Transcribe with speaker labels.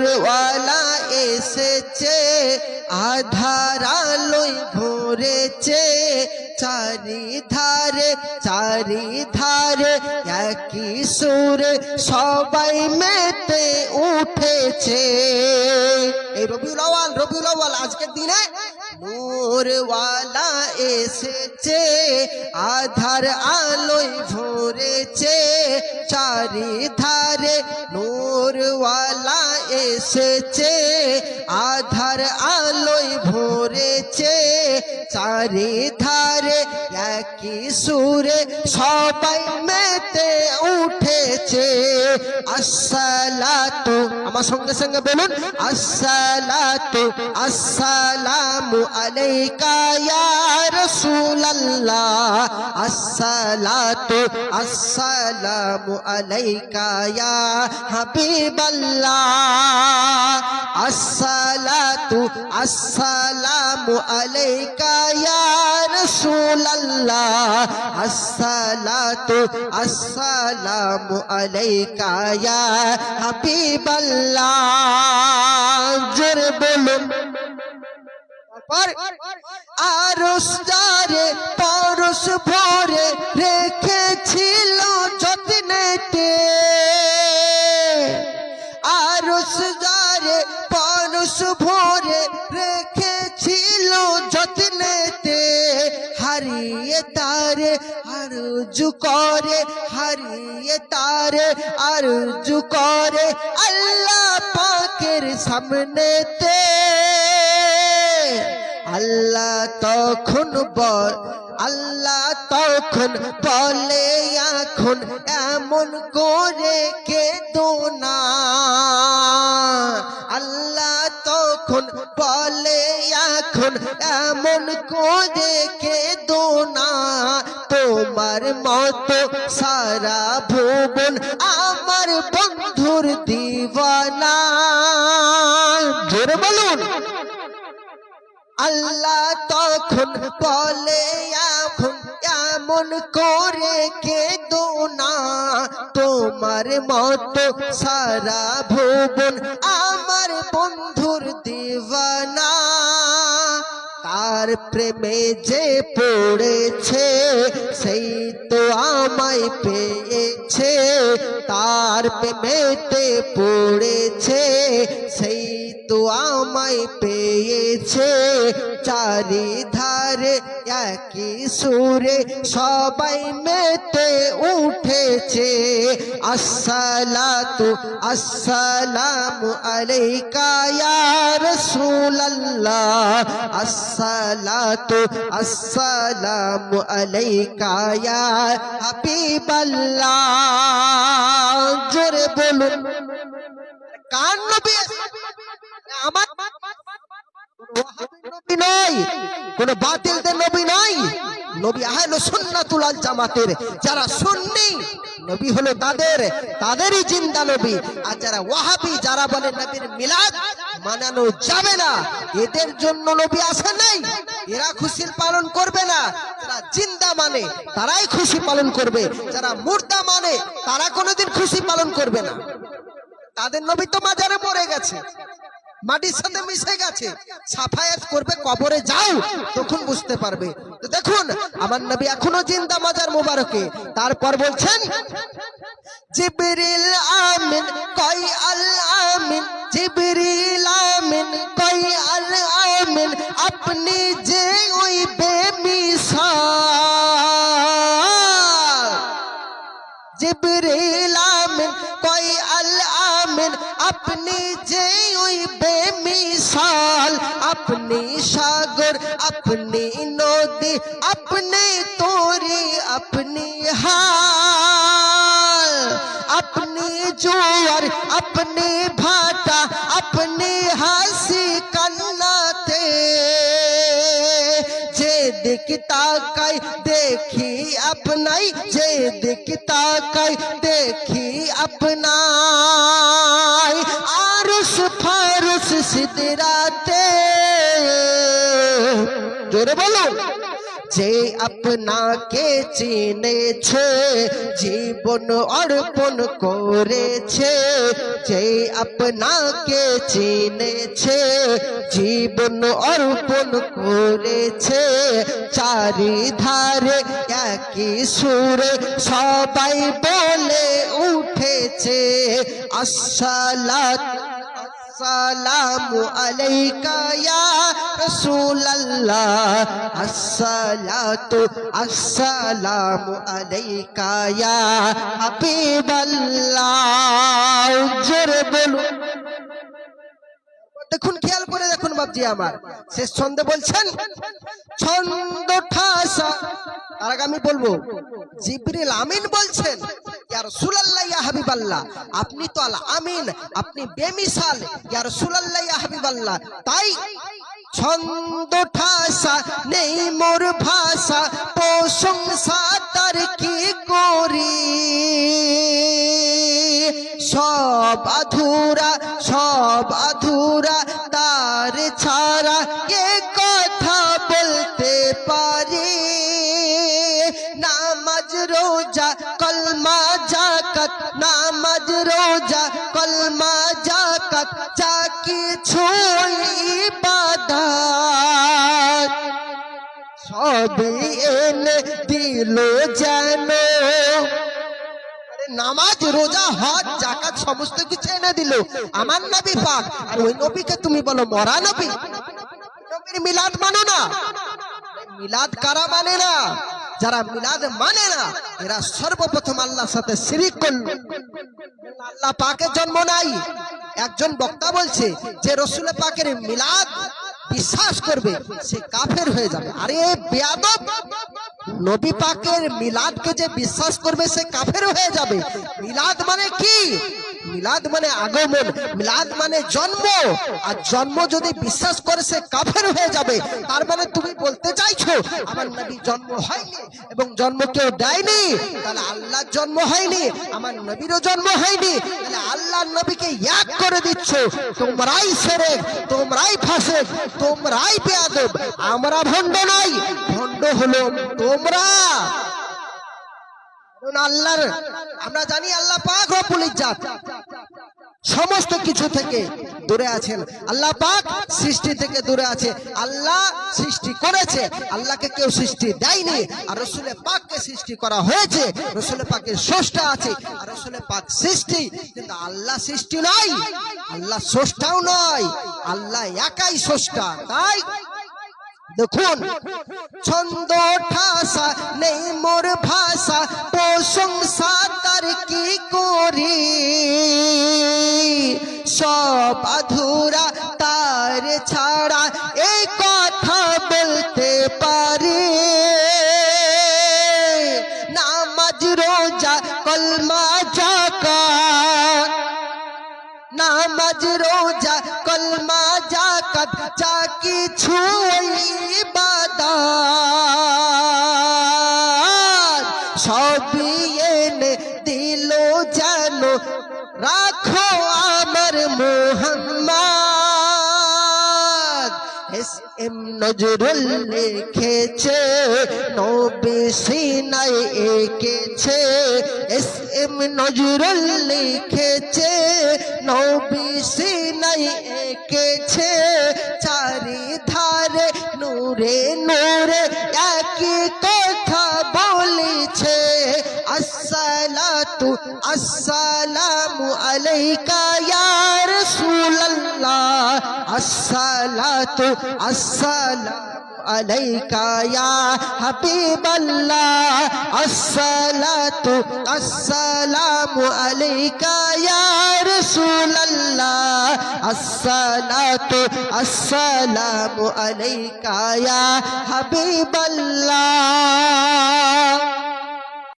Speaker 1: নূরওয়ালা এসেছে আধার আলোয় ভরেছে চারিধারে চারিধারে একই সুরে সবাই মেতে উঠেছে। এই রবিউল আউয়াল আজকের দিনে নূরওয়ালা এসেছে আধার আলোয় ভরেছে চারিধারে নূরওয়ালা এসেছে আধার আলোয় ভরেছে চারিধারে একই সুরে সবাই মেতে উঠেছে। আসসালাতু আমার সঙ্গে সঙ্গে বলুন আসসালাতু আসসালামু আলাইকা ইয়া রাসূলুল্লাহ আসসালাতু আসসালামু আলাইকা ইয়া হাবিবাল্লাহ আসসালাতু আসসালামু আলাইকা ইয়া রাসূলুল্লাহ আসসালাতু আসসালামু আলাইকা ইয়া হাবিবাল্লাহ। জোরে বলুন আরশ যারে পরশ ভরে রেখেছিল যত্নেতে আরশ যারে পরশ ভরে রেখেছিল যত্নেতে হারিয়ে তারে আরজু করে হারিয়ে তারে আরজু করে আল্লাহ পাকের সামনেতে আল্লাহ তখন বলে এখন এমন করে কেঁদো না আল্লাহ তখন বলে এখন এমন করে কেঁদো না তোমার মতো সারা ভুবন আমার বন্ধুর দিওয়ানা। জোরে বলুন আল্লাহ তখন বলে এখন এমন করে কেঁদো না তোমার মতো সারা ভুবন আমার বন্ধুর দিওয়ানা। তার প্রেমে যে পড়েছে সেই তো আমায় পেয়েছে তার প্রেমেতে পড়েছে সেই তো আমায় পেয়েছে চারিধারে একই সুরে সবাই মেতে উঠেছে। আসসালাতু আসসালামু আলাইকা ইয়া রাসূলুল্লাহ আসসালাতু আসসালামু আলাইকা ইয়া হাবিবাল্লাহ। জোরে বলুন কার নবী আমার নবী নয় কোন বাতিলদের নবী নয় নবী আহলে সুন্নাতুল ওয়াল জামাতের যারা সুন্নি নবী হলো তাদেরই জিন্দা নবী। আর যারা ওয়াহাবি যারা বলে নবীর মিলাদ মানানো যাবে না এদের জন্য নবী আসে নাই এরা খুশি পালন করবে না। যারা জিন্দা মানে তারাই খুশি পালন করবে যারা মুর্দা মানে তারা কোনোদিন খুশি পালন করবে না। তাদের নবী তো মাজারে মরে গেছে মাটির সাথে মিশে গেছে সাফায়াত করবে কবরে যাও তখন বুঝতে পারবে। তো দেখুন আমার নবী এখনো জিন্দা মাজার মুবারকে। তারপর বলছেন জিবরিল আমিন কই আল আমিন জিবরিল আমিন কই আল আমিন আপনি যে ওই বেমিসাল জিবরিল আমিন কই আল আমিন আপনি যে ওই বেমিসাল আপনি সাগর আপনি নদী আপনি তরি আপনি হাল আপনি জোয়ার আপনি ভাটা আপনি হাসি কান্নাতে যে দিক তাকাই দেখি আপনাই যে দিক তাকাই দেখি আপনাই আরশ ফারশ সিদরাতে জোরে বলুন যে আপনাকে চিনেছে জীবন অর্পণ করেছে, যে আপনাকে চিনেছে জীবন অর্পণ করেছে, চারিধারে একই সুরে সবাই বলে উঠেছে আসসালামু আলাইকা ইয়া রাসূলুল্লাহ, আসসালামু আলাইকা ইয়া হাবিবাল্লাহ। জোরে বলুন। দেখুন, খেয়াল করে দেখুন বাপজি আমার, শেষ ছন্দে বলছেন ছন্দ ঠাসা। তার আগে আমি বলবো জিবরিল আমিন বলছেন ইয়া রাসূলুল্লাহ ইয়া হাবিবাল্লাহ, আপনি তো আল আমিন, আপনি বেমিসাল ইয়া রাসূলুল্লাহ ইয়া হাবিবাল্লাহ। তাই ছন্দ ঠাসা নেই মোর ভাষা, প্রশংসা তার কি করি, সব আধুরা তার ছাড়া এ কথা বলতে পারি। নামাজ রোজা কলমা যাকাত, নামাজ রোজা কলমা যাকাত, যা কিছু ইবাদত সবই এনে দিল যেন। নামাজ রোজা হজ যাকাত সমস্ত কিছু এনে দিল আমার নবী পাক। আর ওই নবীকে তুমি বলো মরা নবী? নবীর মিলাদ মানো না? মিলাদ কারা মানে না? যারা মিলাদ মানে না এরা সর্বপ্রথম আল্লাহর সাথে শিরিক করল। আল্লাহ পাকের জন্ম নাই। একজন বক্তা বলছে যে রসুল পাকের মিলাদ বিশ্বাস করবে সে কাফের হয়ে যাবে। আরে বেয়াদব, নবী পাকের মিলাদকে যে বিশ্বাস করবে সে কাফের হয়ে যাবে। মিলাদ মানে কি? মিলাদ মানে আগমন, মিলাদ মানে জন্ম। আর জন্ম যদি বিশ্বাস করে সে কাফের হয়ে যাবে। তার মানে তুমি বলতে চাইছো আমার নবী জন্ম হয়নি এবং জন্ম কেউ দেয়নি, তাহলে আল্লাহর জন্ম হয়নি, আমার নবীরও জন্ম হয়নি, তাহলে আল্লাহর নবীকে এক করে দিচ্ছ। তোমরাই শিরক, তোমরাই ফাসিক, তোমরাই বেয়াদব। আমরা ভণ্ড নই, ভণ্ড হলো তোমরা। আল্লাহর আমরা জানি আল্লাহ পাক রব্বুল ইজ্জত সমস্ত কিছু থেকে দূরে আছেন। আল্লাহ পাক সৃষ্টি থেকে দূরে আছে। আল্লাহ সৃষ্টি করেছে, আল্লাহকে কেউ সৃষ্টি দেয়নি। আর রসুল পাককে সৃষ্টি করা হয়েছে, রসুল পাকের স্রষ্টা আছে আর রসুল পাক সৃষ্টি, কিন্তু আল্লাহ সৃষ্টি নয়, আল্লাহ স্রষ্টাও নয়, আল্লাহ একাই স্রষ্টা। তাই দেখুন, ছন্দ ঠাসা নেই মোর ভাষা, প্রশংসা তার কি করি, সব আধুরা তার ছাড়া এই কথা বলতে পারি। নামাজ রোজা কলমা যাকাত, নামাজ রোজা কলমা যাকাত, যা কিছু ইবাদত সবই এনে দিল যেন। রাখো আমার মুহাম্মদ। এস.এম. নজরুল লিখেছে, নবী সিনায় এঁকেছে। এস.এম. নজরুল লিখেছে, নবী সিনায় এঁকেছে। চারিধারে নূরে নূরে একই কথা বলেছে। আসসালামু আলাইকা ইয়া রাসূলুল্লাহ, আসসালামু আলাইকা ইয়া হাবিবাল্লাহ, আসসালামু আলাইকা ইয়া রাসূলুল্লাহ, আসসালামু আলাইকা ইয়া হাবিবাল্লাহ।